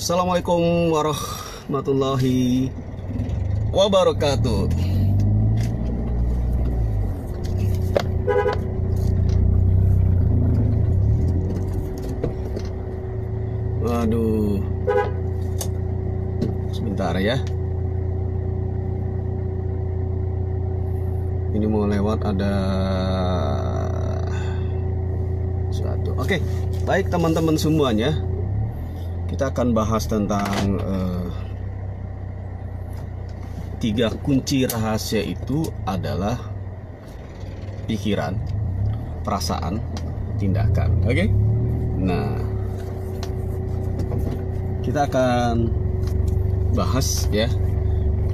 Assalamualaikum warahmatullahi wabarakatuh. Waduh, sebentar ya. Ini mau lewat ada suatu. Oke, baik teman-teman semuanya. Kita akan bahas tentang 3 kunci rahasia itu adalah pikiran, perasaan, tindakan. Oke? Nah, kita akan bahas ya.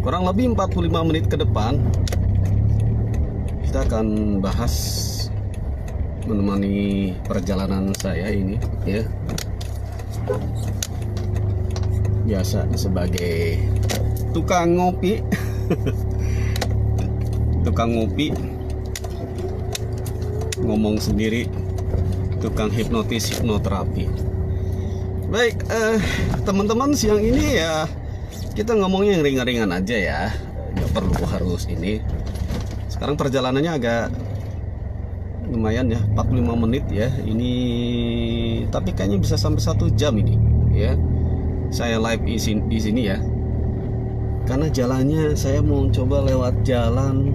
Kurang lebih 45 menit ke depan kita akan bahas menemani perjalanan saya ini ya. Biasa sebagai tukang ngopi tukang ngopi, ngomong sendiri, tukang hipnotis, hipnoterapi. Baik, teman-teman, siang ini ya kita ngomongnya yang ringan-ringan aja ya, nggak perlu harus ini. Sekarang perjalanannya agak lumayan ya, 45 menit ya ini, tapi kayaknya bisa sampai 1 jam ini ya. Saya live di sini ya, karena jalannya saya mau coba lewat jalan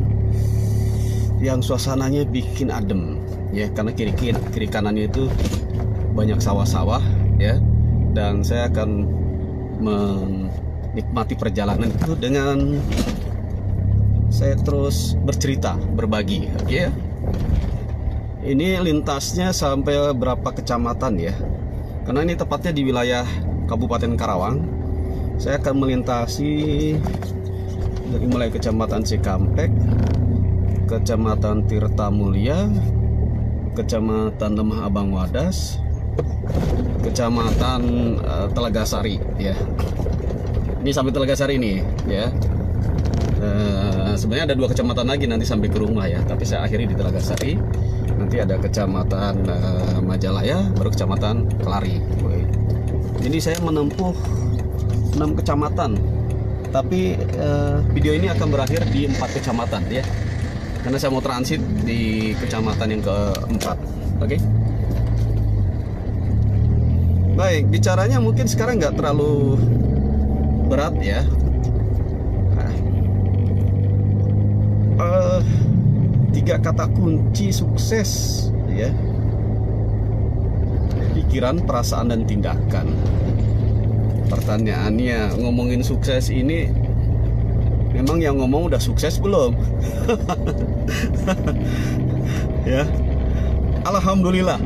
yang suasananya bikin adem ya, karena kiri kanannya itu banyak sawah-sawah ya, dan saya akan menikmati perjalanan itu dengan saya terus bercerita, berbagi ya. Ini lintasnya sampai berapa kecamatan ya, karena ini tepatnya di wilayah Kabupaten Karawang. Saya akan melintasi dari mulai Kecamatan Cikampek, Kecamatan Tirtamulya, Kecamatan Lemah Abang Wadas, Kecamatan Telaga Sari ya. Ini sampai Telaga Sari ini ya. Sebenarnya ada 2 kecamatan lagi nanti sampai ke rumah ya, tapi saya akhiri di Telaga Sari. Nanti ada Kecamatan Majalaya, baru Kecamatan Kelari. Jadi saya menempuh 6 kecamatan, tapi video ini akan berakhir di 4 kecamatan ya, karena saya mau transit di kecamatan yang keempat. Oke? Baik, bicaranya mungkin sekarang nggak terlalu berat ya. 3 kata kunci sukses ya: pikiran, perasaan, dan tindakan. Pertanyaannya, ngomongin sukses ini, memang yang ngomong udah sukses belum? Ya, alhamdulillah.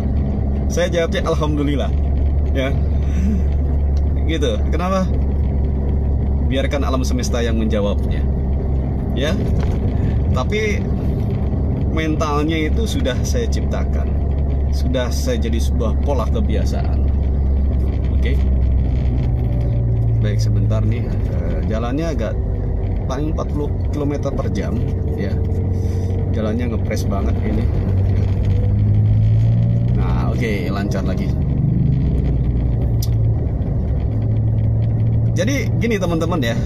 Saya jawabnya alhamdulillah ya. Gitu. Kenapa? Biarkan alam semesta yang menjawabnya ya. Tapi mentalnya itu sudah saya ciptakan, sudah saya jadi sebuah pola kebiasaan. Oke? Baik, sebentar nih, jalannya agak paling 40 km per jam ya. Jalannya ngepres banget ini. Nah, oke, lancar lagi. Jadi gini teman-teman ya,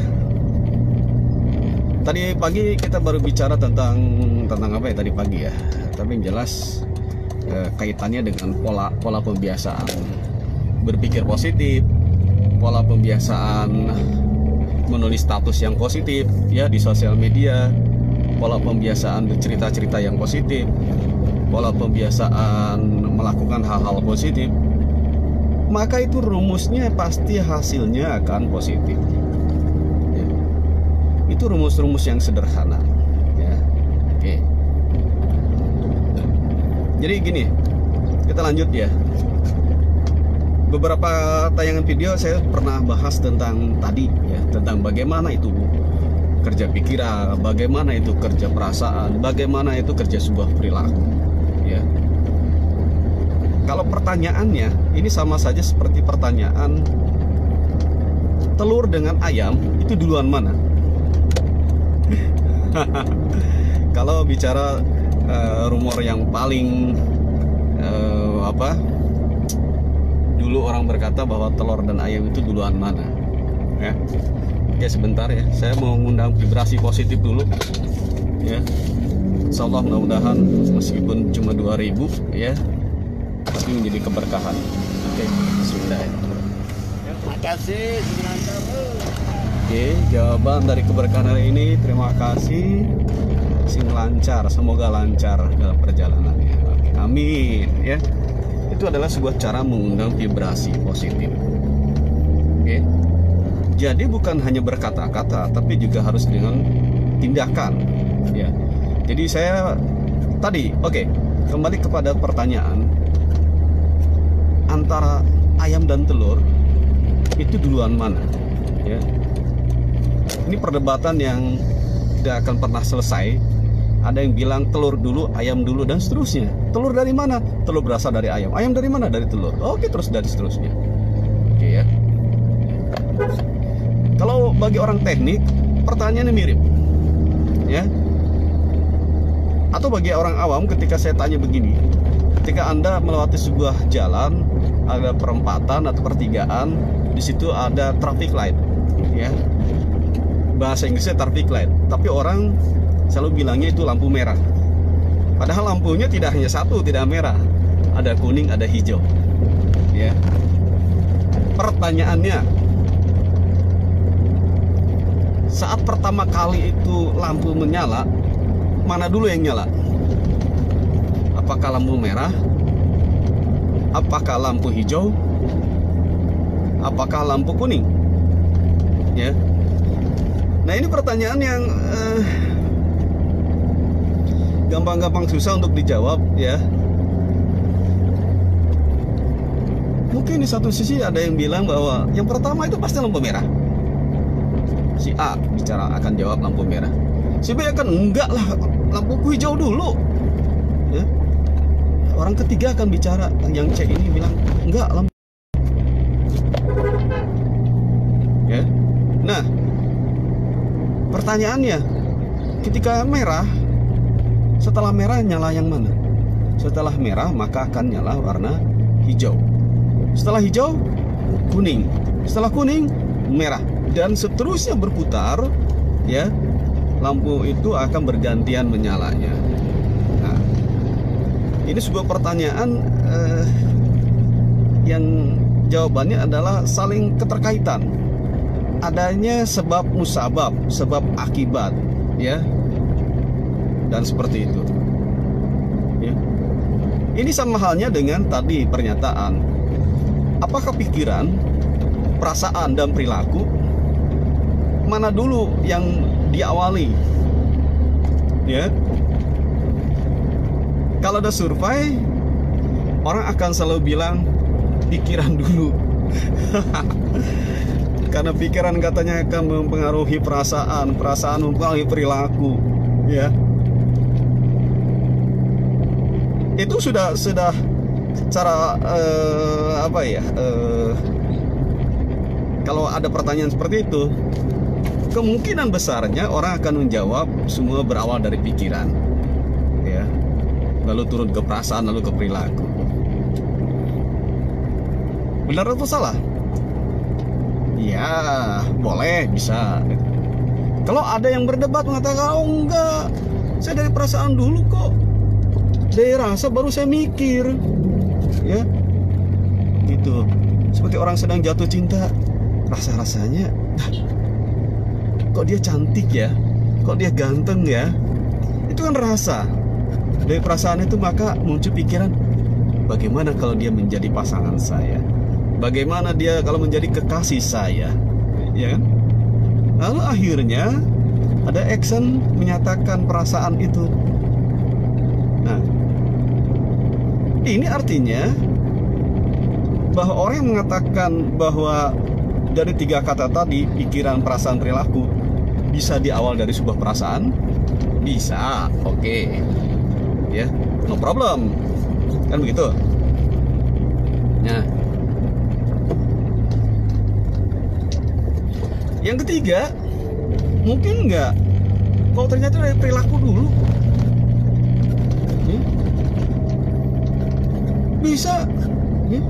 tadi pagi kita baru bicara tentang apa ya tadi pagi ya, tapi yang jelas kaitannya dengan pola pembiasaan berpikir positif, pola pembiasaan menulis status yang positif ya di sosial media, pola pembiasaan bercerita-cerita yang positif, pola pembiasaan melakukan hal-hal positif, maka itu rumusnya pasti hasilnya akan positif ya. Itu rumus-rumus yang sederhana ya. Oke. Jadi gini, kita lanjut ya. Beberapa tayangan video saya pernah bahas tentang tadi ya, tentang bagaimana itu kerja pikiran, bagaimana itu kerja perasaan, bagaimana itu kerja sebuah perilaku ya. Kalau pertanyaannya ini sama saja seperti pertanyaan telur dengan ayam, itu duluan mana? Kalau bicara rumor yang paling dulu orang berkata bahwa telur dan ayam itu duluan mana, ya. Oke, sebentar ya, saya mau mengundang vibrasi positif dulu, ya. Insya Allah mudah-mudahan meskipun cuma 2000 ya, tapi menjadi keberkahan. Oke, sudah ya. Terima kasih. Oke, jawaban dari keberkahan hari ini, terima kasih. Sing lancar, semoga lancar dalam perjalanannya. Oke, amin ya. Itu adalah sebuah cara mengundang vibrasi positif. Oke. Jadi bukan hanya berkata-kata, tapi juga harus dengan tindakan, ya. Jadi saya tadi, kembali kepada pertanyaan, antara ayam dan telur itu duluan mana, ya. Ini perdebatan yang tidak akan pernah selesai. Ada yang bilang telur dulu, ayam dulu, dan seterusnya. Telur dari mana? Telur berasal dari ayam. Ayam dari mana? Dari telur. Oke, terus dari seterusnya. Oke ya. Kalau bagi orang teknik, pertanyaannya mirip, ya. Atau bagi orang awam, ketika saya tanya begini, ketika Anda melewati sebuah jalan, ada perempatan atau pertigaan, di situ ada traffic light, ya. Bahasa Inggrisnya traffic light, tapi orang selalu bilangnya itu lampu merah. Padahal lampunya tidak hanya satu, tidak merah, ada kuning, ada hijau, ya. Pertanyaannya, saat pertama kali itu lampu menyala, mana dulu yang nyala? Apakah lampu merah? Apakah lampu hijau? Apakah lampu kuning? Ya. Nah, ini pertanyaan yang gampang-gampang susah untuk dijawab, ya. Mungkin di satu sisi ada yang bilang bahwa yang pertama itu pasti lampu merah. Si A bicara akan jawab lampu merah. Si B akan enggak lah, lampu hijau dulu, ya. Orang ketiga akan bicara, yang C ini bilang enggak, lampu, ya. Nah, pertanyaannya, ketika merah, setelah merah nyala yang mana? Setelah merah maka akan nyala warna hijau. Setelah hijau, kuning. Setelah kuning, merah. Dan seterusnya berputar, ya. Lampu itu akan bergantian menyalanya. Nah, ini sebuah pertanyaan yang jawabannya adalah saling keterkaitan. Adanya sebab musabab, sebab akibat, ya. Dan seperti itu, ya. Ini sama halnya dengan tadi pernyataan. Apakah pikiran, perasaan, dan perilaku mana dulu yang diawali, ya? Kalau ada survei, orang akan selalu bilang pikiran dulu. Karena pikiran katanya akan mempengaruhi perasaan, perasaan mempengaruhi perilaku, ya. Itu sudah cara kalau ada pertanyaan seperti itu, kemungkinan besarnya orang akan menjawab semua berawal dari pikiran, ya, lalu turun ke perasaan, lalu ke perilaku. Benar atau salah? Ya, boleh, bisa. Kalau ada yang berdebat mengatakan, oh enggak, saya dari perasaan dulu kok, dari rasa baru saya mikir, ya, gitu. Seperti orang sedang jatuh cinta, rasa-rasanya, kok dia cantik ya, kok dia ganteng ya, itu kan rasa. Dari perasaan itu maka muncul pikiran, bagaimana kalau dia menjadi pasangan saya, bagaimana dia kalau menjadi kekasih saya, ya kan? Lalu akhirnya ada action menyatakan perasaan itu. Nah, ini artinya bahwa orang yang mengatakan bahwa dari tiga kata tadi, pikiran, perasaan, perilaku, bisa diawal dari sebuah perasaan, bisa, oke, ya, no problem, kan begitu. Nah, yang ketiga, mungkin enggak, kalau ternyata dari perilaku dulu, ya, bisa, ya.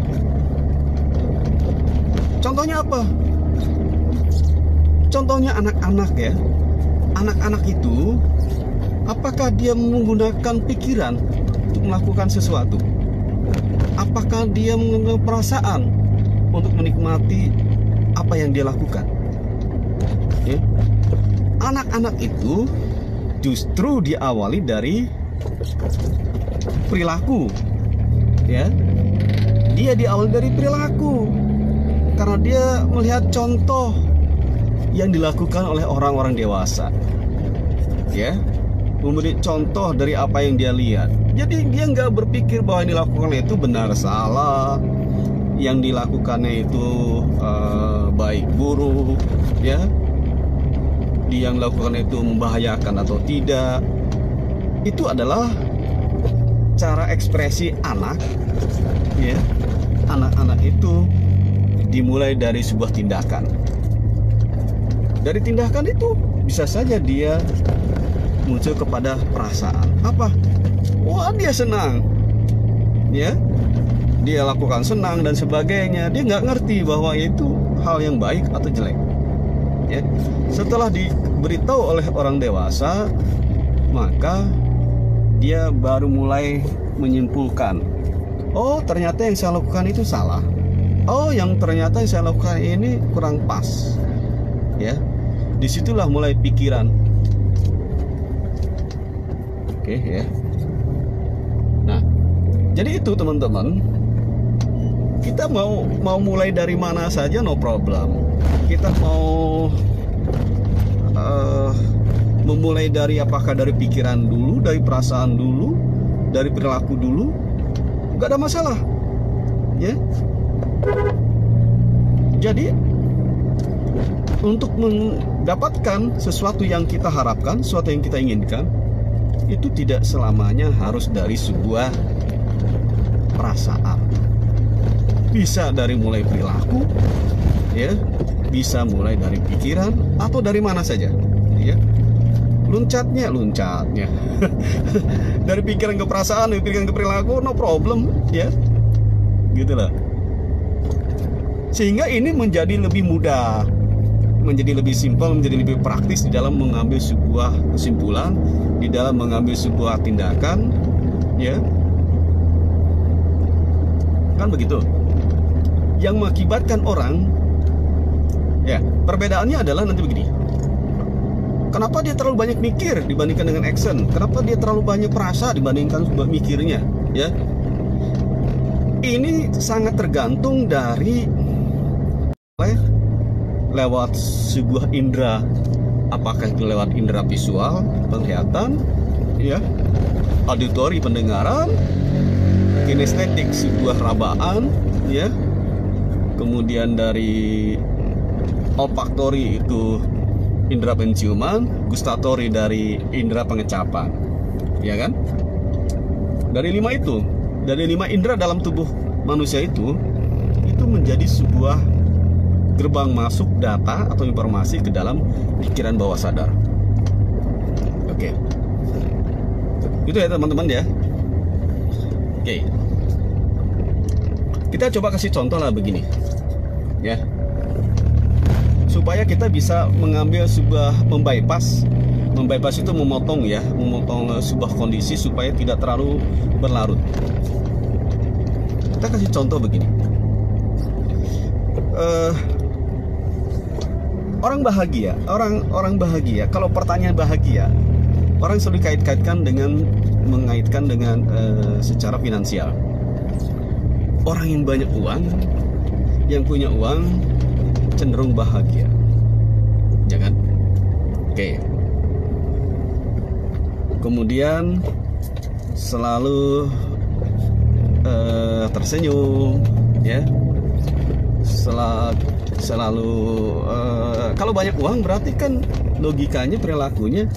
Contohnya apa? Contohnya anak-anak ya. Anak-anak itu, apakah dia menggunakan pikiran untuk melakukan sesuatu? Apakah dia menggunakan perasaan untuk menikmati apa yang dia lakukan? Ya. Anak-anak itu justru diawali dari perilaku, ya. Dia diawali dari perilaku karena dia melihat contoh yang dilakukan oleh orang-orang dewasa, ya, memberi contoh dari apa yang dia lihat. Jadi dia nggak berpikir bahwa yang dilakukan itu benar salah, yang dilakukannya itu baik buruk, ya, yang dilakukan itu membahayakan atau tidak. Itu adalah cara ekspresi anak, ya. Anak-anak itu dimulai dari sebuah tindakan. Dari tindakan itu bisa saja dia muncul kepada perasaan. Apa? Wah, dia senang, ya. Dia lakukan senang dan sebagainya. Dia nggak ngerti bahwa itu hal yang baik atau jelek, ya. Setelah diberitahu oleh orang dewasa, maka dia baru mulai menyimpulkan, oh ternyata yang saya lakukan itu salah. Oh, yang ternyata yang saya lakukan ini kurang pas, ya. Disitulah mulai pikiran. Oke, ya. Nah, jadi itu teman-teman. Kita mau mulai dari mana saja, no problem. Kita mau memulai dari apakah dari pikiran dulu, dari perasaan dulu, dari perilaku dulu, nggak ada masalah, ya. Jadi untuk mendapatkan sesuatu yang kita harapkan, sesuatu yang kita inginkan, itu tidak selamanya harus dari sebuah perasaan. Bisa dari mulai perilaku, ya, bisa mulai dari pikiran atau dari mana saja, ya. Loncatnya dari pikiran ke perasaan, dari pikiran ke perilaku, no problem, ya, gitulah. Sehingga ini menjadi lebih mudah, menjadi lebih simpel, menjadi lebih praktis di dalam mengambil sebuah kesimpulan, di dalam mengambil sebuah tindakan, ya. Kan begitu. Yang mengakibatkan orang, ya, perbedaannya adalah nanti begini. Kenapa dia terlalu banyak mikir dibandingkan dengan action? Kenapa dia terlalu banyak perasa dibandingkan mikirnya, ya? Ini sangat tergantung dari lewat sebuah indera. Apakah itu lewat indera visual, penglihatan, ya, auditori, pendengaran, kinestetik, sebuah rabaan, ya, kemudian dari olfaktori itu indera penciuman, gustatori dari indera pengecapan, ya kan? Dari 5 itu, dari 5 indera dalam tubuh manusia itu menjadi sebuah gerbang masuk data atau informasi ke dalam pikiran bawah sadar. Oke. Itu ya teman-teman, ya. Oke. Kita coba kasih contoh lah begini, ya, supaya kita bisa mengambil sebuah membypass itu memotong, ya, memotong sebuah kondisi supaya tidak terlalu berlarut. Kita kasih contoh begini. Orang bahagia. Kalau pertanyaan bahagia, orang selalu mengaitkan dengan secara finansial. Orang yang banyak uang, yang punya uang, cenderung bahagia, ya kan? Oke. Kemudian selalu tersenyum, ya. Selalu kalau banyak uang berarti kan logikanya, perilakunya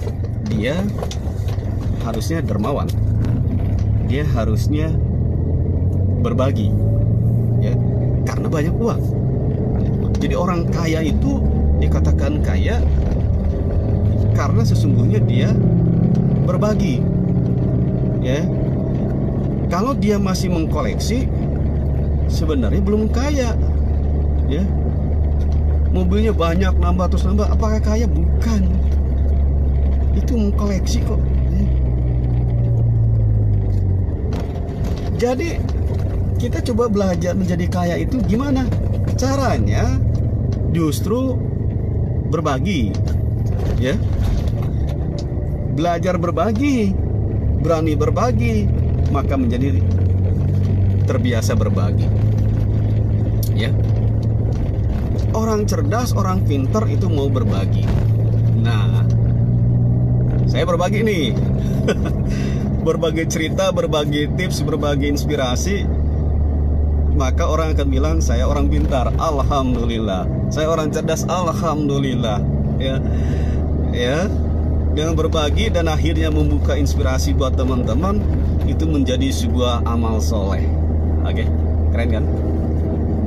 dia harusnya dermawan, dia harusnya berbagi, ya, karena banyak uang. Jadi orang kaya itu dikatakan kaya karena sesungguhnya dia berbagi, ya. Kalau dia masih mengkoleksi, sebenarnya belum kaya, ya. mobilnya banyak, nambah terus nambah. Apakah kaya? Bukan. Itu mengkoleksi kok. Jadi kita coba belajar menjadi kaya itu gimana? Caranya justru berbagi, ya. Belajar berbagi, berani berbagi, maka menjadi terbiasa berbagi, ya. Orang cerdas, orang pintar itu mau berbagi. Nah, saya berbagi nih. Berbagi cerita, berbagi tips, berbagi inspirasi, maka orang akan bilang saya orang pintar, alhamdulillah. Saya orang cerdas, alhamdulillah. Ya, dengan berbagi dan akhirnya membuka inspirasi buat teman-teman, itu menjadi sebuah amal soleh. Oke, keren kan?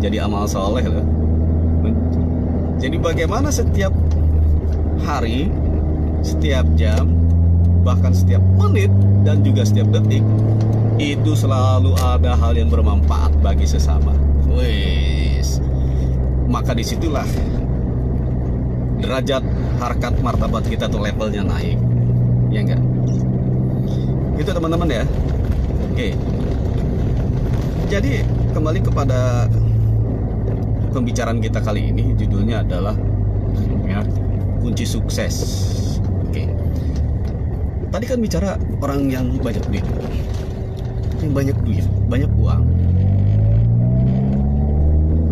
Jadi amal soleh loh. Jadi bagaimana setiap hari, setiap jam, bahkan setiap menit dan juga setiap detik itu selalu ada hal yang bermanfaat bagi sesama. Wis, maka disitulah derajat harkat martabat kita tuh levelnya naik, ya enggak? Itu teman-teman ya. Oke. Jadi kembali kepada pembicaraan kita kali ini, judulnya adalah ya, kunci sukses. Oke. Tadi kan bicara orang yang banyak duit, banyak uang.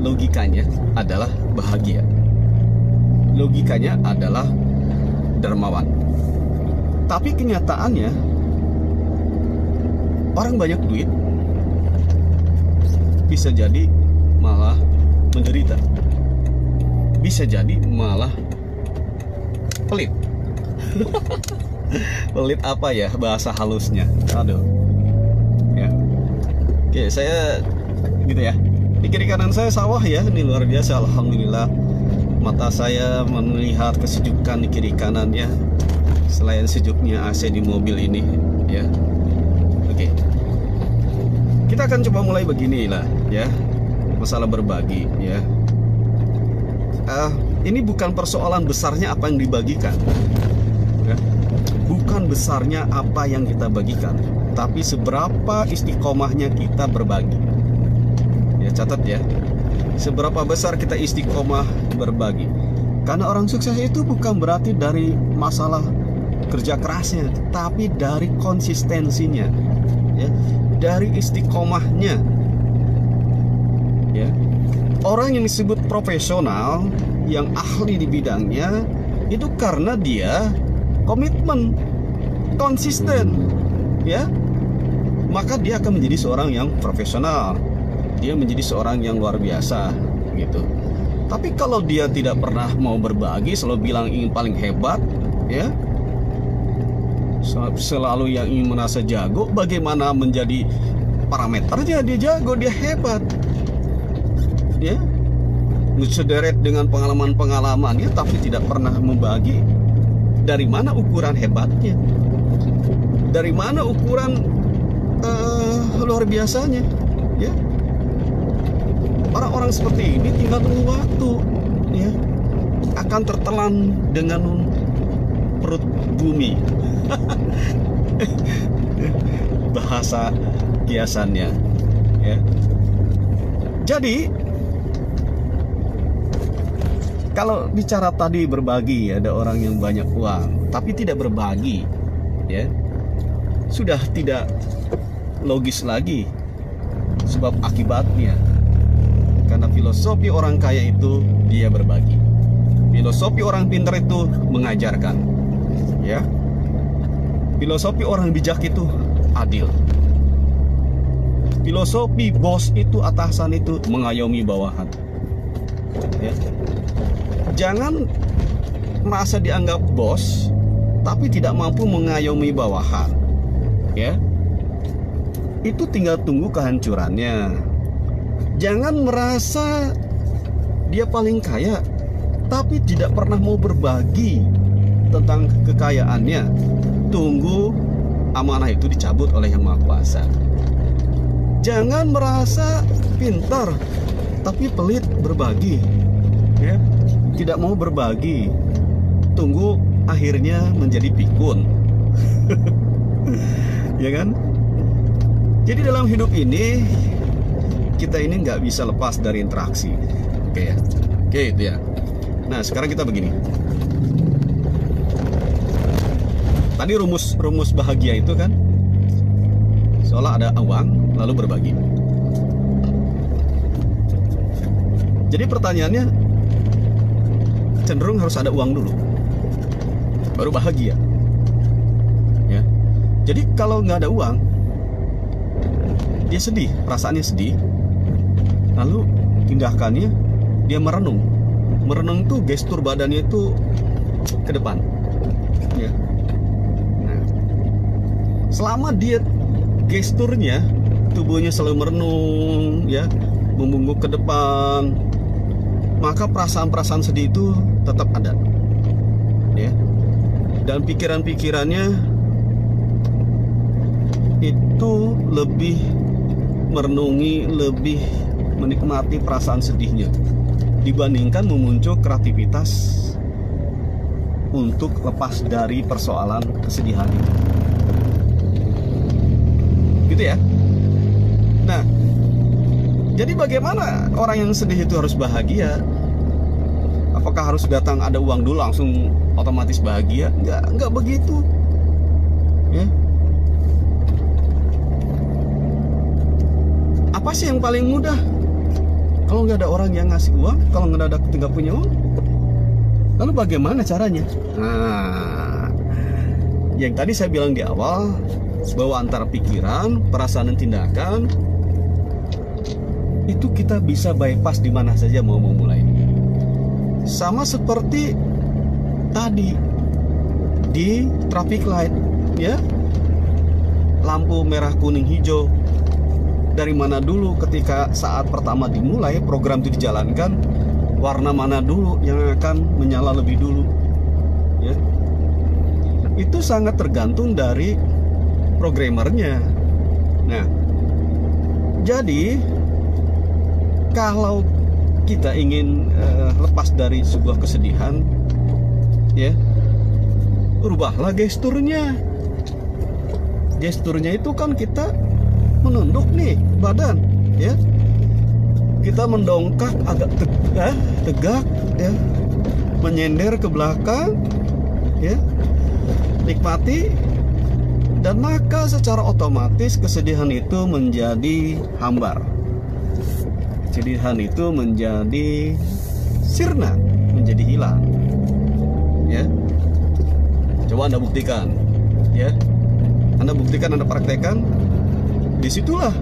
Logikanya adalah bahagia. Logikanya adalah dermawan. Tapi kenyataannya orang banyak duit bisa jadi malah menderita. Bisa jadi malah pelit. Pelit apa ya bahasa halusnya? Aduh. Ya. Oke, saya gitu ya. Di kiri kanan saya sawah ya, ini luar biasa, alhamdulillah. Mata saya melihat kesejukan di kiri kanannya. Selain sejuknya AC di mobil ini, ya. Oke. Kita akan coba mulai beginilah, ya. Masalah berbagi, ya. Ini bukan persoalan besarnya apa yang dibagikan. Ya. Bukan besarnya apa yang kita bagikan, tapi seberapa istiqomahnya kita berbagi. Ya, catat ya. Seberapa besar kita istiqomah berbagi. Karena orang sukses itu bukan berarti dari masalah kerja kerasnya, tapi dari konsistensinya, ya, dari istiqomahnya. Ya. Orang yang disebut profesional, yang ahli di bidangnya, itu karena dia komitmen, konsisten, ya, maka dia akan menjadi seorang yang profesional. Dia menjadi seorang yang luar biasa, gitu. Tapi kalau dia tidak pernah mau berbagi, selalu bilang ingin paling hebat, ya, selalu yang ingin merasa jago, bagaimana menjadi parameternya dia jago, dia hebat, ya, sederet dengan pengalaman-pengalamannya, tapi tidak pernah membagi. Dari mana ukuran hebatnya? Dari mana ukuran luar biasanya? Ya, orang-orang seperti ini tinggal tunggu waktu, ya, akan tertelan dengan perut bumi. Bahasa kiasannya, ya. Jadi kalau bicara tadi berbagi, ada orang yang banyak uang tapi tidak berbagi, ya, sudah tidak logis lagi sebab akibatnya. Karena filosofi orang kaya itu dia berbagi. Filosofi orang pintar itu mengajarkan, ya. Filosofi orang bijak itu adil. Filosofi bos itu, atasan itu mengayomi bawahan, ya. Jangan merasa dianggap bos tapi tidak mampu mengayomi bawahan, ya. Itu tinggal tunggu kehancurannya. Jangan merasa dia paling kaya tapi tidak pernah mau berbagi tentang kekayaannya. Tunggu amanah itu dicabut oleh Yang Maha Kuasa. Jangan merasa pintar tapi pelit berbagi. ya, tidak mau berbagi, tunggu akhirnya menjadi pikun. Ya kan? Jadi dalam hidup ini kita ini nggak bisa lepas dari interaksi. Oke ya, oke itu ya. Nah sekarang kita begini. Tadi rumus bahagia itu kan, seolah ada uang lalu berbagi. Jadi pertanyaannya cenderung harus ada uang dulu, baru bahagia. Ya. Jadi kalau nggak ada uang, dia sedih, perasaannya sedih. Lalu tindakannya dia merenung. Merenung tuh gestur badannya itu ke depan. Ya. Nah, selama dia gesturnya, tubuhnya selalu merenung, ya, membungkuk ke depan, maka perasaan-perasaan sedih itu tetap ada. Ya. Dan pikiran-pikirannya itu lebih merenungi, lebih menikmati perasaan sedihnya dibandingkan memuncul kreativitas untuk lepas dari persoalan kesedihan itu. Gitu ya. Nah, jadi bagaimana orang yang sedih itu harus bahagia? Apakah harus datang ada uang dulu langsung otomatis bahagia? Enggak begitu. Ya. Apa sih yang paling mudah? Kalau nggak ada orang yang ngasih uang, kalau nggak punya uang, lalu bagaimana caranya? Nah, yang tadi saya bilang di awal, bahwa antara pikiran, perasaan dan tindakan itu kita bisa bypass di mana saja mau mulai. Sama seperti tadi di traffic light, ya, lampu merah, kuning, hijau. Dari mana dulu ketika saat pertama dimulai program itu dijalankan, warna mana dulu yang akan menyala lebih dulu, ya. Itu sangat tergantung dari programmernya. Nah, jadi kalau kita ingin lepas dari sebuah kesedihan, ya, rubahlah gesturnya. Gesturnya itu kan kita menunduk nih badan, ya, kita mendongkak agak tegak, ya, menyender ke belakang, ya, nikmati, dan maka secara otomatis kesedihan itu menjadi hambar, kesedihan itu menjadi sirna, menjadi hilang, ya. Coba Anda buktikan, ya, Anda buktikan, Anda praktekkan. Disitulah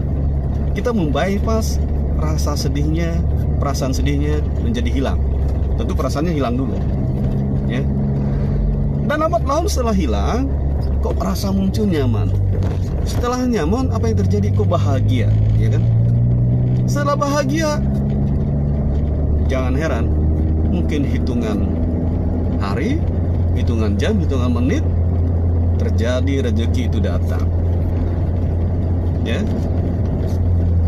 kita membypass rasa sedihnya, perasaan sedihnya menjadi hilang. Tentu perasaannya hilang dulu, ya. Dan lambat laun setelah hilang, kok rasa muncul nyaman. Setelah nyaman, apa yang terjadi? Kok bahagia, ya kan? Setelah bahagia, jangan heran, mungkin hitungan hari, hitungan jam, hitungan menit, terjadi rezeki itu datang. Ya.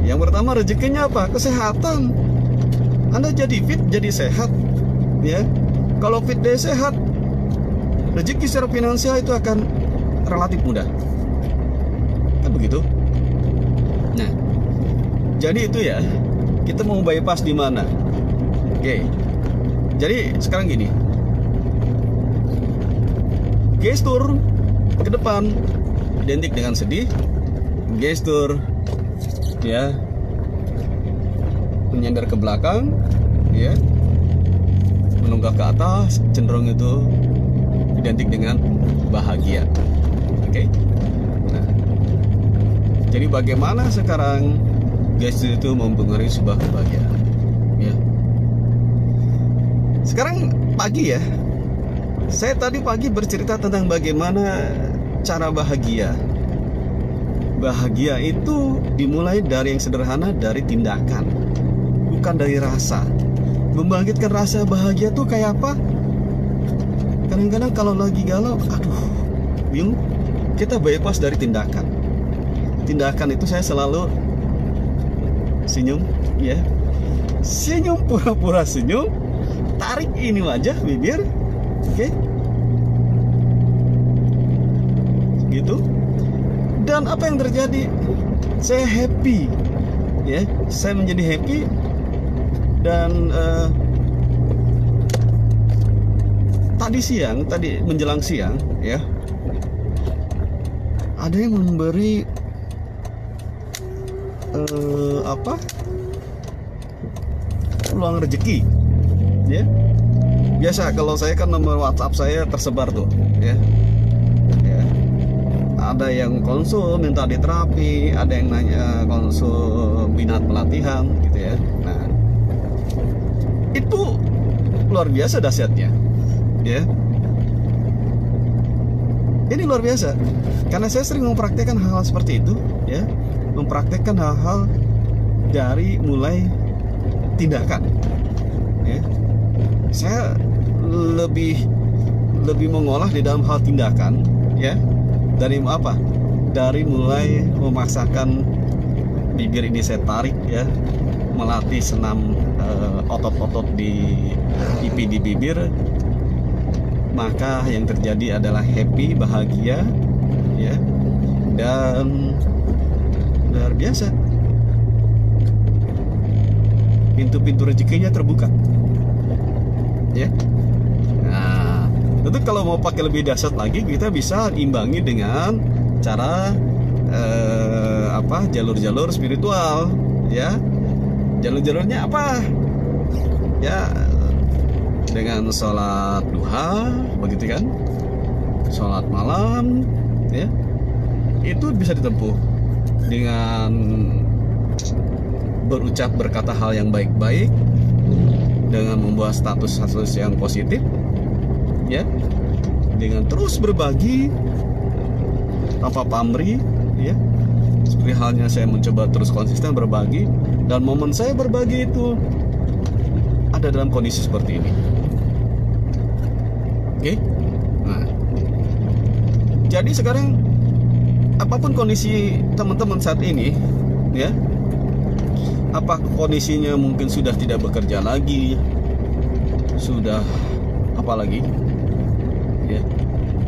Yang pertama rezekinya apa? Kesehatan. Anda jadi fit, jadi sehat, ya. Kalau fit dan sehat, rezeki secara finansial itu akan relatif mudah. Kan begitu? Nah, jadi itu ya. Kita mau bypass di mana? Oke. Jadi sekarang gini. Gestur ke depan identik dengan sedih. Gestur, ya, menyender ke belakang, ya, menunggak ke atas, cenderung itu identik dengan bahagia. Oke. Nah, jadi bagaimana sekarang gestur itu mempengaruhi sebuah kebahagiaan, ya. Sekarang pagi ya, saya tadi pagi bercerita tentang bagaimana cara bahagia. Bahagia itu dimulai dari yang sederhana, dari tindakan, bukan dari rasa. Membangkitkan rasa bahagia tuh kayak apa? Kadang-kadang kalau lagi galau, aduh, bingung, kita bypass dari tindakan. Tindakan itu saya selalu senyum, ya, senyum, pura-pura senyum, tarik ini wajah, bibir, oke, gitu. Dan apa yang terjadi? Saya happy, ya, saya menjadi happy. Dan tadi menjelang siang, ya, ada yang memberi peluang rezeki, ya. Biasa kalau saya kan nomor WhatsApp saya tersebar tuh, ya. Ada yang konsul minta diterapi, ada yang nanya konsul minat pelatihan, gitu ya. Nah, itu luar biasa dahsyatnya, ya. Ini luar biasa karena saya sering mempraktekkan hal-hal seperti itu, ya, mempraktekkan hal-hal dari mulai tindakan, ya. Saya lebih mengolah di dalam hal tindakan, ya. Dari apa? Dari mulai memaksakan bibir ini saya tarik, ya, melatih senam otot-otot di pipi, di bibir, maka yang terjadi adalah happy, bahagia, ya, dan luar biasa, pintu-pintu rezekinya terbuka, ya. Nah, tentu kalau mau pakai lebih dahsyat lagi, kita bisa imbangi dengan cara jalur-jalur spiritual, ya. Jalur-jalurnya apa? Ya, dengan sholat duha, begitu kan? Sholat malam, ya. Itu bisa ditempuh dengan berkata hal yang baik-baik, dengan membuat status yang positif, ya, dengan terus berbagi tanpa pamrih, ya. Seperti halnya saya mencoba terus konsisten berbagi, dan momen saya berbagi itu ada dalam kondisi seperti ini. Oke? Nah, jadi sekarang apapun kondisi teman-teman saat ini, ya, apa kondisinya, mungkin sudah tidak bekerja lagi, sudah apa lagi, ya,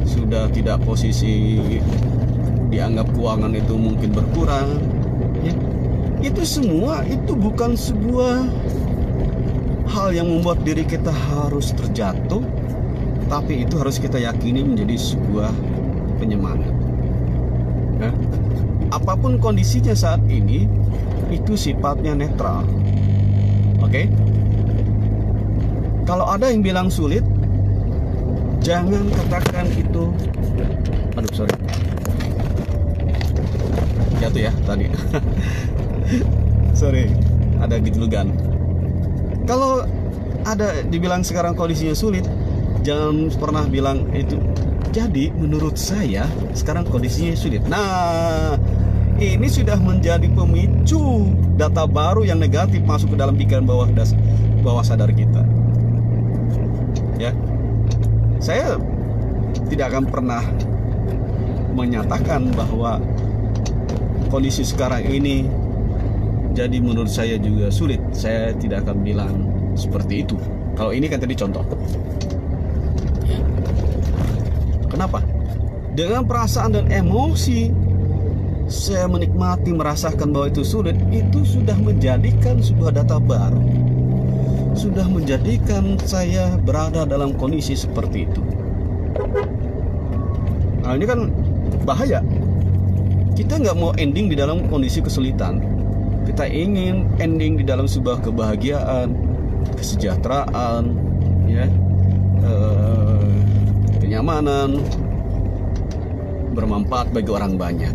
sudah tidak posisi dianggap keuangan itu mungkin berkurang, ya. Itu semua itu bukan sebuah hal yang membuat diri kita harus terjatuh, tapi itu harus kita yakini menjadi sebuah penyemangat, ya. Apapun kondisinya saat ini, itu sifatnya netral, oke? Kalau ada yang bilang sulit, jangan katakan itu. Aduh, sorry, jatuh ya tadi. Sorry, ada gejlugan. Kalau ada dibilang sekarang kondisinya sulit, jangan pernah bilang itu. Jadi menurut saya sekarang kondisinya sulit. Nah, ini sudah menjadi pemicu data baru yang negatif masuk ke dalam pikiran bawah sadar kita, ya. Saya tidak akan pernah menyatakan bahwa kondisi sekarang ini jadi menurut saya juga sulit. Saya tidak akan bilang seperti itu. Kalau ini kan tadi contoh. Kenapa? Dengan perasaan dan emosi saya menikmati, merasakan bahwa itu sulit. Itu sudah menjadikan sebuah data baru, sudah menjadikan saya berada dalam kondisi seperti itu. Nah, ini kan bahaya. Kita nggak mau ending di dalam kondisi kesulitan. Kita ingin ending di dalam sebuah kebahagiaan, kesejahteraan, ya, kenyamanan, bermanfaat bagi orang banyak.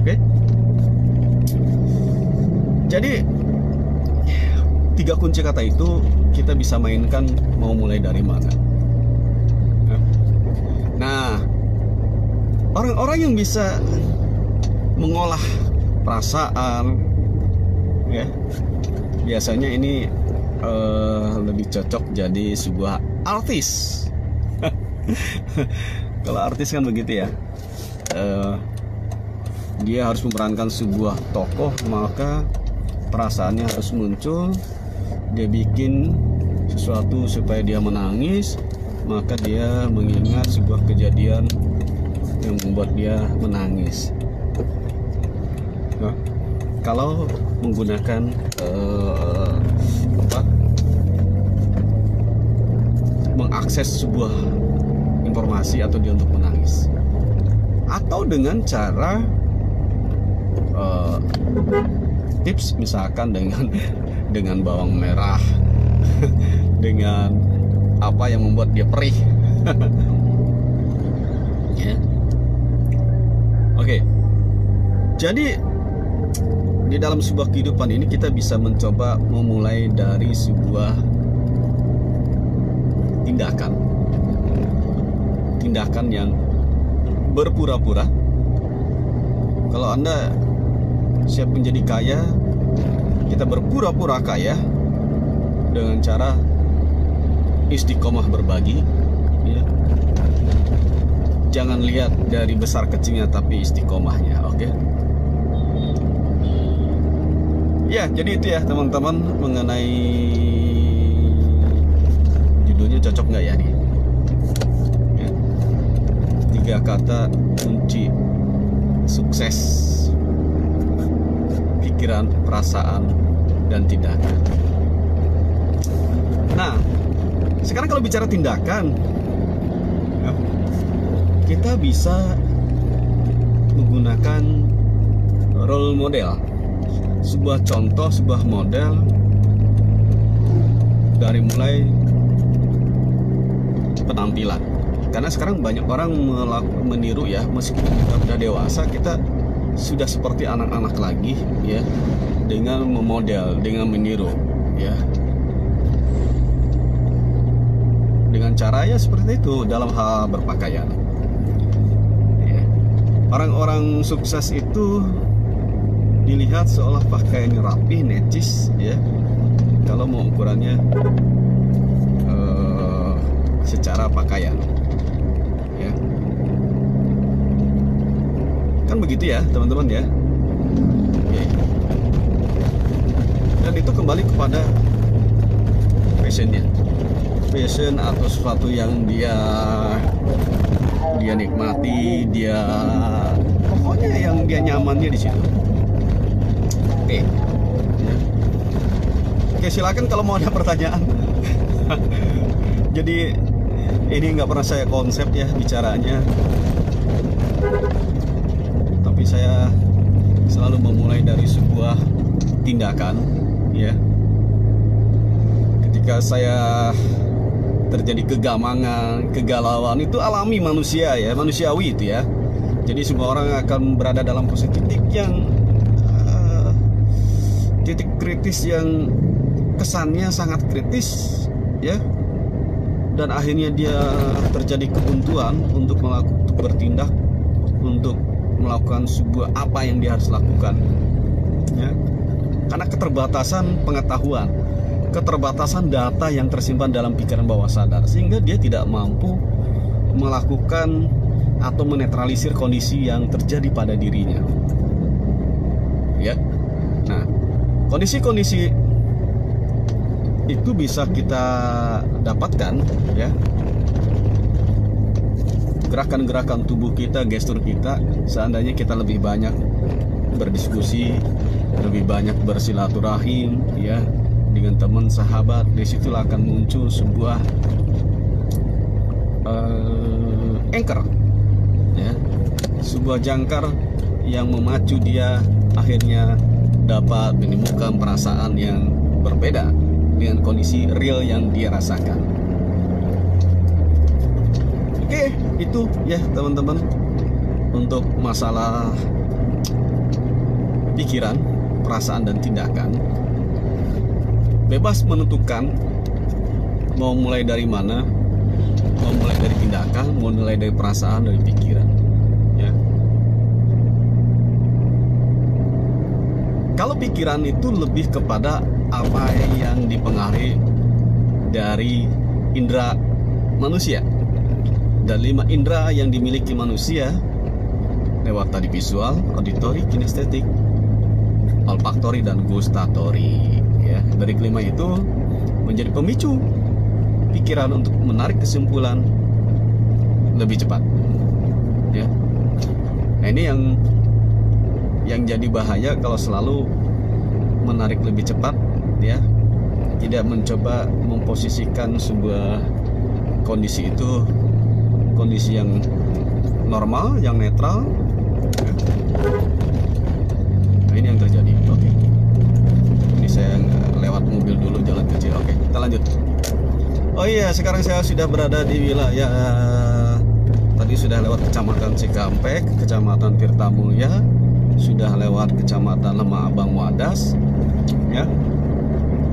Oke? Jadi 3 kunci kata itu kita bisa mainkan, mau mulai dari mana. Nah, orang-orang yang bisa mengolah perasaan, ya, biasanya ini lebih cocok jadi sebuah artis. Kalau artis kan begitu ya, dia harus memerankan sebuah tokoh, maka perasaannya harus muncul dia bikin sesuatu supaya dia menangis, maka dia mengingat sebuah kejadian yang membuat dia menangis. Nah, kalau menggunakan mengakses sebuah informasi atau dia untuk menangis, atau dengan cara tips misalkan dengan bawang merah dengan apa yang membuat dia perih. Ya. Oke. Jadi di dalam sebuah kehidupan ini kita bisa mencoba memulai dari sebuah tindakan yang berpura-pura. Kalau Anda siap menjadi kaya, kita berpura-pura kaya dengan cara istiqomah berbagi, ya. Jangan lihat dari besar kecilnya, tapi istiqomahnya, oke? Ya, jadi itu ya teman-teman mengenai judulnya, cocok nggak ya nih? Ya. 3 kata kunci sukses: pikiran, perasaan, dan tindakan. Nah, sekarang kalau bicara tindakan, kita bisa menggunakan role model, sebuah contoh, sebuah model, dari mulai penampilan. Karena sekarang banyak orang meniru ya, meskipun kita sudah dewasa, kita sudah seperti anak-anak lagi ya, dengan memodel, dengan meniru ya, dengan cara ya seperti itu dalam hal berpakaian ya. Orang-orang sukses itu dilihat seolah pakaiannya rapi, necis ya, kalau mau ukurannya secara pakaian ya. Kan begitu ya teman-teman ya. Oke. Dan itu kembali kepada passionnya, passion atau sesuatu yang dia nikmati, dia pokoknya yang dia nyamannya di situ. Oke. Ya. Oke, silakan kalau mau ada pertanyaan. Jadi ini nggak pernah saya konsep ya bicaranya, tapi saya selalu memulai dari sebuah tindakan ya. Ketika saya terjadi kegamangan, kegalauan, itu alami manusia ya, manusiawi itu ya. Jadi semua orang akan berada dalam posisi titik kritis yang kesannya sangat kritis ya. Dan akhirnya dia terjadi kebuntuan untuk bertindak, untuk melakukan sebuah apa yang dia harus lakukan ya. Karena keterbatasan pengetahuan, keterbatasan data yang tersimpan dalam pikiran bawah sadar, sehingga dia tidak mampu melakukan atau menetralisir kondisi yang terjadi pada dirinya ya. Nah, kondisi-kondisi itu bisa kita dapatkan ya, gerakan-gerakan tubuh kita, gestur kita. Seandainya kita lebih banyak berdiskusi, lebih banyak bersilaturahim ya dengan teman, sahabat, disitulah akan muncul sebuah anchor ya, sebuah jangkar yang memacu dia akhirnya dapat menemukan perasaan yang berbeda dengan kondisi real yang dia rasakan. Oke, itu ya teman-teman untuk masalah pikiran, perasaan, dan tindakan. Bebas menentukan mau mulai dari mana, mau mulai dari tindakan, mau mulai dari perasaan, dari pikiran ya. Kalau pikiran itu lebih kepada apa yang dipengaruhi dari indera manusia, dan 5 indera yang dimiliki manusia lewat tadi visual, auditory, kinestetik, olfaktori, dan gustatory ya. Dari kelima itu menjadi pemicu pikiran untuk menarik kesimpulan lebih cepat, ya. Nah, ini yang jadi bahaya kalau selalu menarik lebih cepat, ya. Tidak mencoba memposisikan sebuah kondisi itu kondisi yang normal, yang netral. Nah, ini yang terjadi. Oke. Ini saya lewat mobil dulu, jalan kecil. Oke, kita lanjut. Oh iya, sekarang saya sudah berada di wilayah, tadi sudah lewat Kecamatan Cikampek, Kecamatan Tirtamulya, sudah lewat Kecamatan Lemah Abang Wadas, ya.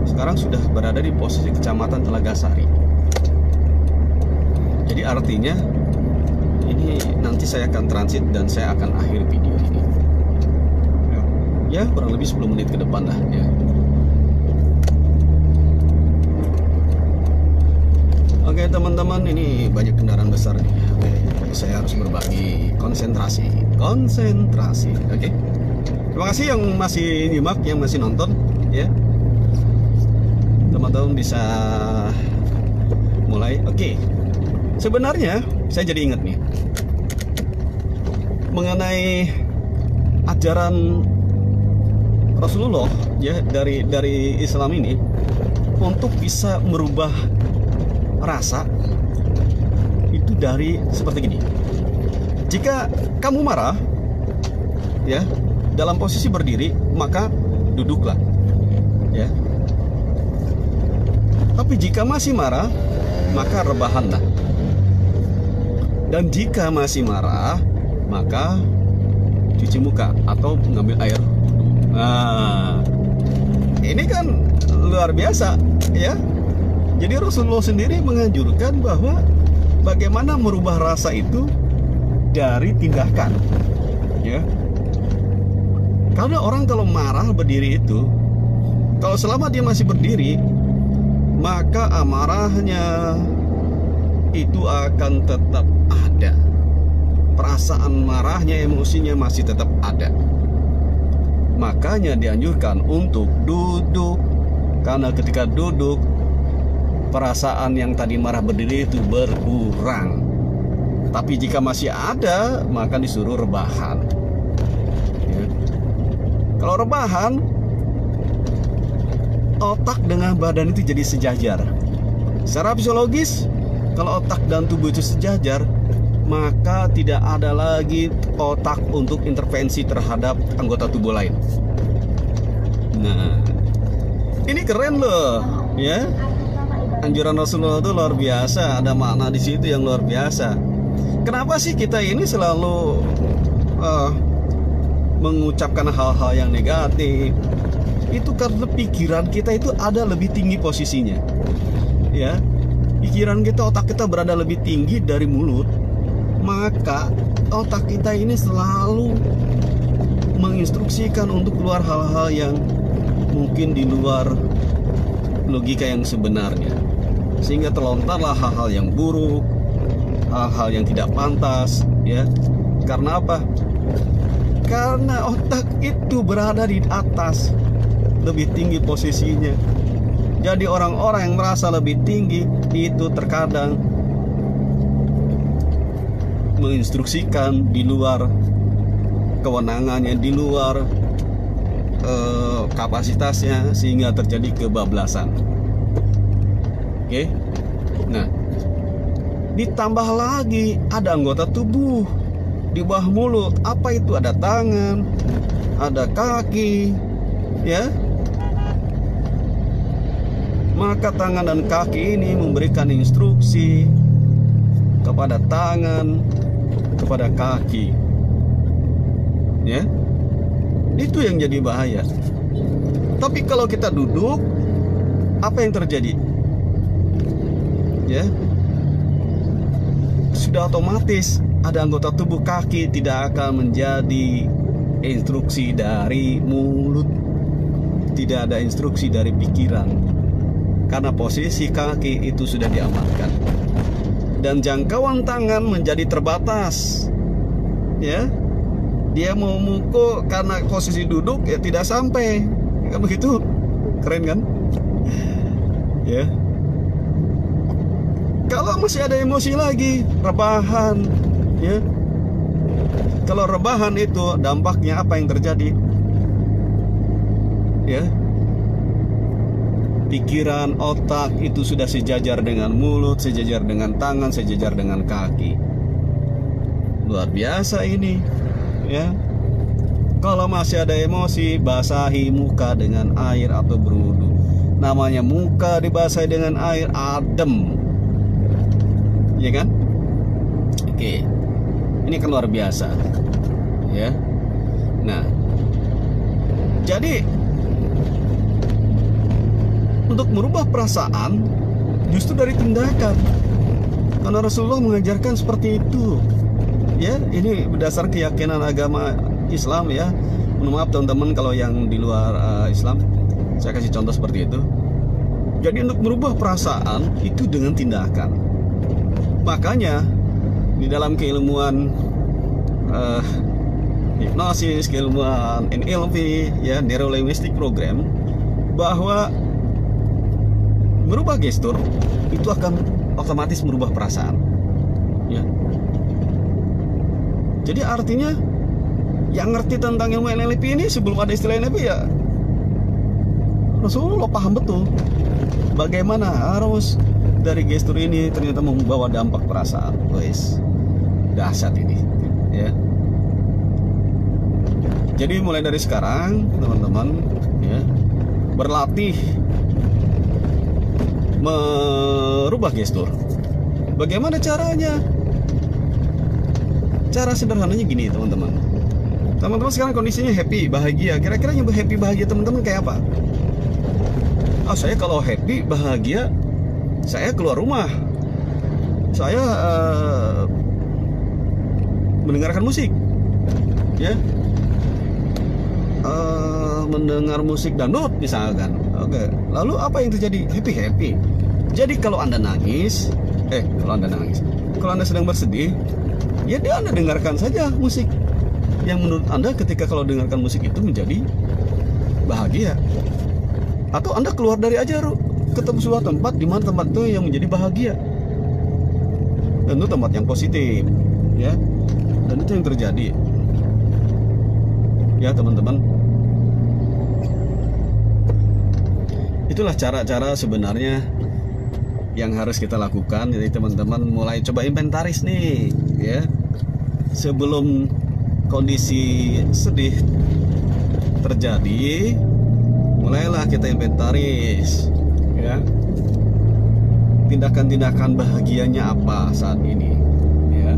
Sekarang sudah berada di posisi Kecamatan Telaga Sari. Jadi artinya ini nanti saya akan transit dan saya akan akhiri video ini. Ya, kurang lebih 10 menit ke depan lah, ya. Oke teman-teman, ini banyak kendaraan besar nih. Oke, saya harus berbagi konsentrasi. Oke. Terima kasih yang masih nyimak, yang masih nonton, ya. Teman-teman bisa mulai. Oke. Sebenarnya saya jadi ingat nih mengenai ajaran Rasulullah, ya, dari Islam ini untuk bisa merubah rasa itu dari seperti gini. Jika kamu marah, ya, dalam posisi berdiri, maka duduklah, ya. Tapi jika masih marah, maka rebahanlah. Dan jika masih marah, maka cuci muka atau mengambil air. Nah, ini kan luar biasa, ya. Jadi Rasulullah sendiri menganjurkan bahwa bagaimana merubah rasa itu dari tindakan, ya. Karena orang kalau marah berdiri itu, kalau selama dia masih berdiri, maka amarahnya itu akan tetap ada. Perasaan marahnya, emosinya masih tetap ada. Makanya dianjurkan untuk duduk, karena ketika duduk perasaan yang tadi marah berdiri itu berkurang. Tapi jika masih ada, maka disuruh rebahan, ya. Kalau rebahan, otak dengan badan itu jadi sejajar. Secara fisiologis, kalau otak dan tubuh itu sejajar, maka tidak ada lagi otak untuk intervensi terhadap anggota tubuh lain. Nah, ini keren loh, ya. Anjuran Rasulullah itu luar biasa, ada makna di situ yang luar biasa. Kenapa sih kita ini selalu mengucapkan hal-hal yang negatif? Itu karena pikiran kita itu ada lebih tinggi posisinya, ya. Pikiran kita, otak kita berada lebih tinggi dari mulut. Maka otak kita ini selalu menginstruksikan untuk keluar hal-hal yang mungkin di luar logika yang sebenarnya, sehingga terlontarlah hal-hal yang buruk, hal-hal yang tidak pantas, ya. Karena apa? Karena otak itu berada di atas, lebih tinggi posisinya. Jadi orang-orang yang merasa lebih tinggi itu terkadang menginstruksikan di luar kewenangannya, di luar kapasitasnya, sehingga terjadi kebablasan. Oke. Nah, ditambah lagi ada anggota tubuh di bawah mulut. Apa itu? Ada tangan, ada kaki, ya. Maka tangan dan kaki ini memberikan instruksi kepada tangan, kepada kaki, ya. Itu yang jadi bahaya. Tapi kalau kita duduk, apa yang terjadi? Ya, sudah otomatis ada anggota tubuh kaki tidak akan menjadi instruksi dari mulut, tidak ada instruksi dari pikiran, karena posisi kaki itu sudah diamankan. Dan jangkauan tangan menjadi terbatas, ya. Dia mau mukul karena posisi duduk, ya tidak sampai. Kan begitu? Keren kan? Ya. Kalau masih ada emosi lagi, rebahan, ya. Kalau rebahan itu dampaknya apa yang terjadi? Ya. Pikiran, otak itu sudah sejajar dengan mulut, sejajar dengan tangan, sejajar dengan kaki. Luar biasa ini, ya. Kalau masih ada emosi, basahi muka dengan air atau berwudu. Namanya muka dibasahi dengan air, adem, ya kan? Oke, ini kan luar biasa, ya. Nah, jadi untuk merubah perasaan justru dari tindakan, karena Rasulullah mengajarkan seperti itu, ya. Ini berdasar keyakinan agama Islam, ya. Mohon maaf teman-teman kalau yang di luar Islam, saya kasih contoh seperti itu. Jadi untuk merubah perasaan itu dengan tindakan. Makanya di dalam keilmuan hipnosis, keilmuan NLP, ya, Neuro Linguistic Program, bahwa merubah gestur itu akan otomatis merubah perasaan, ya. Jadi artinya yang ngerti tentang ilmu NLP ini sebelum ada istilah NLP, ya Rasulullah paham betul bagaimana harus dari gestur ini ternyata membawa dampak perasaan. Guys, dahsyat ini, ya. Jadi mulai dari sekarang teman-teman, ya, berlatih merubah gestur. Bagaimana caranya? Cara sederhananya gini teman-teman. Teman-teman sekarang kondisinya happy, bahagia. Kira-kira yang happy, bahagia teman-teman kayak apa? Saya kalau happy, bahagia, saya keluar rumah, saya mendengarkan musik, ya, mendengar musik dangdut misalkan. Oke. Lalu apa yang terjadi? Happy. Jadi kalau Anda nangis, kalau Anda sedang bersedih, ya Anda dengarkan saja musik yang menurut Anda ketika kalau dengarkan musik itu menjadi bahagia. Atau Anda keluar dari aja, ketemu sebuah tempat di mana tempat itu yang menjadi bahagia. Dan itu tempat yang positif, ya. Dan itu yang terjadi, ya teman-teman. Itulah cara-cara sebenarnya yang harus kita lakukan. Jadi teman-teman mulai coba inventaris nih, ya. Sebelum kondisi sedih terjadi, mulailah kita inventaris, ya. Tindakan-tindakan bahagianya apa saat ini, ya.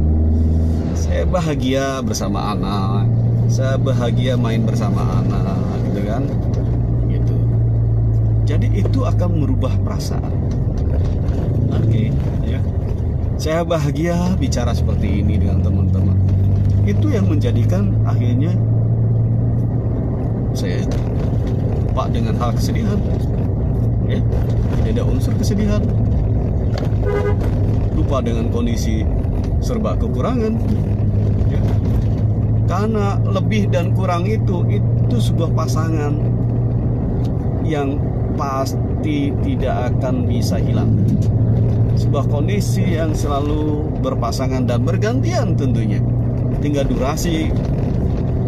Saya bahagia bersama anak, saya bahagia main bersama anak, gitu kan, gitu. Jadi itu akan merubah perasaan. Oke, ya. Saya bahagia bicara seperti ini dengan teman-teman. Itu yang menjadikan akhirnya saya lupa dengan hal kesedihan, ya. Tidak ada unsur kesedihan. Lupa dengan kondisi serba kekurangan, ya. Karena lebih dan kurang itu sebuah pasangan yang pasti tidak akan bisa hilang. Sebuah kondisi yang selalu berpasangan dan bergantian tentunya. Tinggal durasi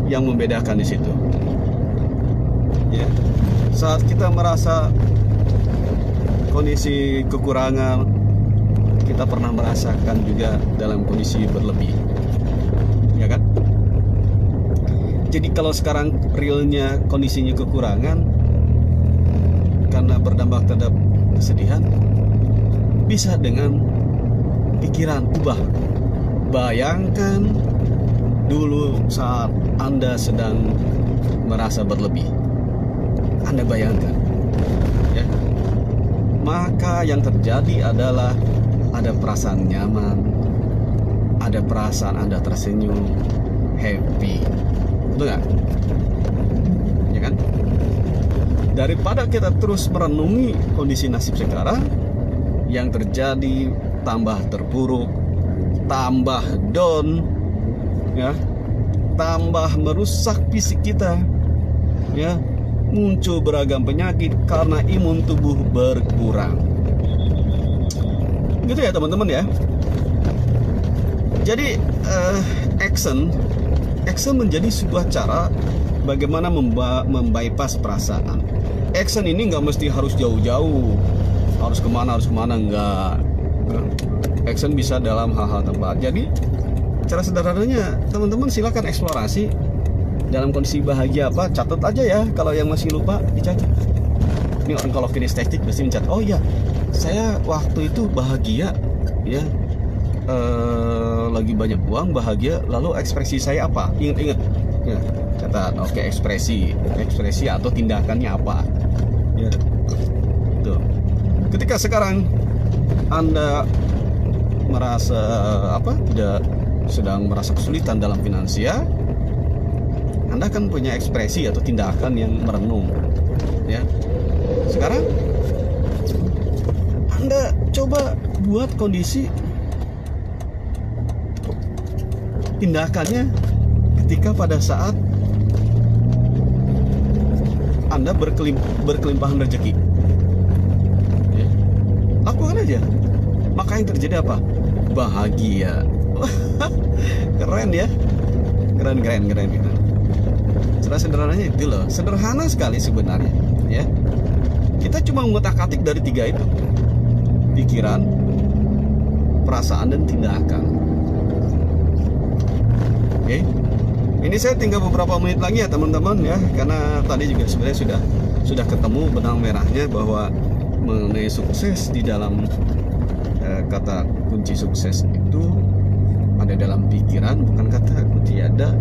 yang membedakan di situ, ya. Saat kita merasa kondisi kekurangan, kita pernah merasakan juga dalam kondisi berlebih, ya kan? Jadi kalau sekarang realnya kondisinya kekurangan karena berdampak terhadap kesedihan, bisa dengan pikiran ubah. Bayangkan dulu saat Anda sedang merasa berlebih, Anda bayangkan, ya. Maka yang terjadi adalah ada perasaan nyaman, ada perasaan Anda tersenyum, happy, betul nggak? Ya kan? Daripada kita terus merenungi kondisi nasib sekarang, yang terjadi tambah terpuruk, tambah down, ya, tambah merusak fisik kita, ya. Muncul beragam penyakit karena imun tubuh berkurang. Gitu ya teman-teman ya. Jadi action menjadi sebuah cara bagaimana membypass perasaan. Action ini nggak mesti harus jauh-jauh, harus kemana nggak. Action bisa dalam hal-hal tempat. Jadi cara sederhananya teman-teman silakan eksplorasi dalam kondisi bahagia apa, catat aja ya. Kalau yang masih lupa dicatat. Ini orang kalau kinestetik pasti mencatat. Oh iya, saya waktu itu bahagia ya, lagi banyak uang, bahagia, lalu ekspresi saya apa? Ingat ya, catat. Oke, ekspresi atau tindakannya apa ya. Tuh. Ketika sekarang Anda merasa sedang merasa kesulitan dalam finansial, Anda kan punya ekspresi atau tindakan yang merenung ya. Sekarang Anda coba buat kondisi tindakannya ketika pada saat Anda berkelimpahan rezeki ya. Lakukan aja, maka yang terjadi apa? Bahagia. Keren ya, keren. Cara sederhananya itu loh, sederhana sekali sebenarnya ya. Kita cuma mengotak-atik dari 3 itu: pikiran, perasaan, dan tindakan. Oke, ini saya tinggal beberapa menit lagi ya teman-teman ya, karena tadi juga sebenarnya sudah ketemu benang merahnya bahwa mengenai sukses di dalam kata kunci sukses itu ada dalam pikiran, bukan kata kunci. Ada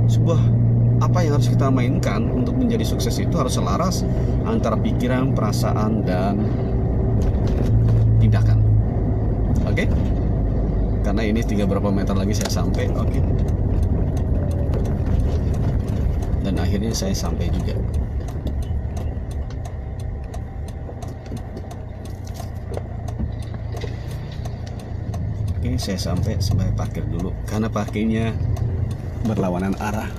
sebuah apa yang harus kita mainkan untuk menjadi sukses itu harus selaras antara pikiran, perasaan, dan tindakan. Oke? Karena ini tinggal berapa meter lagi saya sampai. Oke. Dan akhirnya saya sampai juga. Oke, saya sampai parkir dulu karena parkirnya berlawanan arah.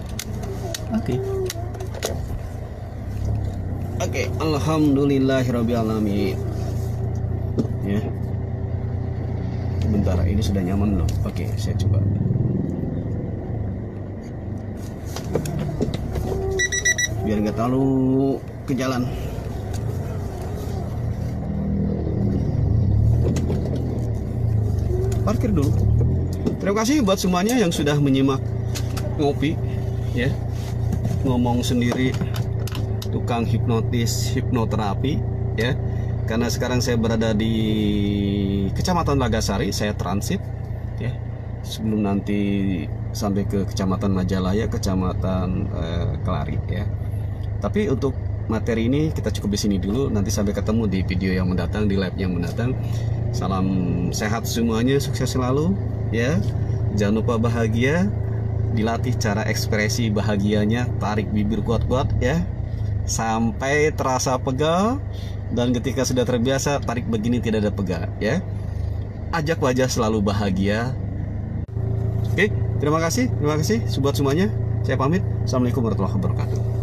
Oke, alhamdulillahirobbilalamin. Ya, bentar, ini sudah nyaman belum? Oke, saya coba. Biar nggak terlalu ke jalan. Parkir dulu. Terima kasih buat semuanya yang sudah menyimak ngopi ya, ngomong sendiri, tukang hipnoterapi ya. Karena sekarang saya berada di Kecamatan Lagasari, saya transit ya, sebelum nanti sampai ke Kecamatan Majalaya, Kecamatan Kelari ya. Tapi untuk materi ini kita cukup di sini dulu, nanti sampai ketemu di video yang mendatang, di live yang mendatang. Salam sehat semuanya, sukses selalu ya. Jangan lupa bahagia, dilatih cara ekspresi bahagianya, tarik bibir kuat-kuat ya sampai terasa pegal, dan ketika sudah terbiasa tarik begini tidak ada pegal ya. Ajak wajah selalu bahagia. Oke, terima kasih buat semuanya. Saya pamit. Assalamualaikum warahmatullahi wabarakatuh.